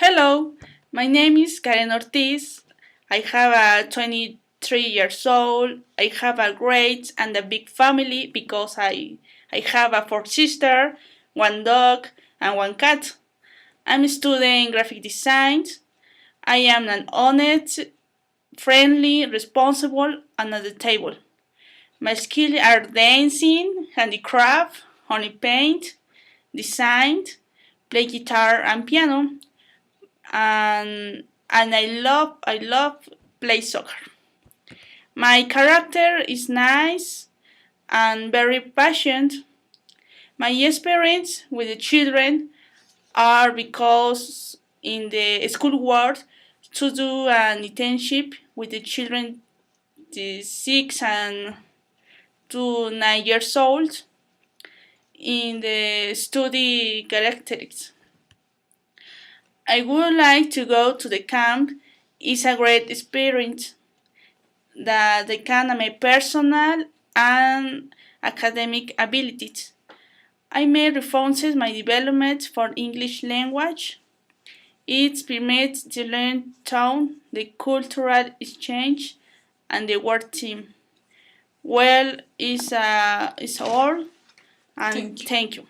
Hello, my name is Karen Ortiz. I have a 23 years old. I have a great and a big family because I have a four sister, one dog, and one cat. I'm studying graphic design. I am an honest, friendly, responsible, and at the table. My skills are dancing, handicraft, honey paint, design, play guitar and piano, and I love play soccer. My character is nice and very patient. My experience with the children are because in the school world to do an internship with the children the 6 and to 9 years old in the study characteristics. I would like to go to the camp. It's a great experience that they can my personal and academic abilities. I may reinforce my development for English language. It permits the learn tone, the cultural exchange, and the work team. Well, it's all, and thank you.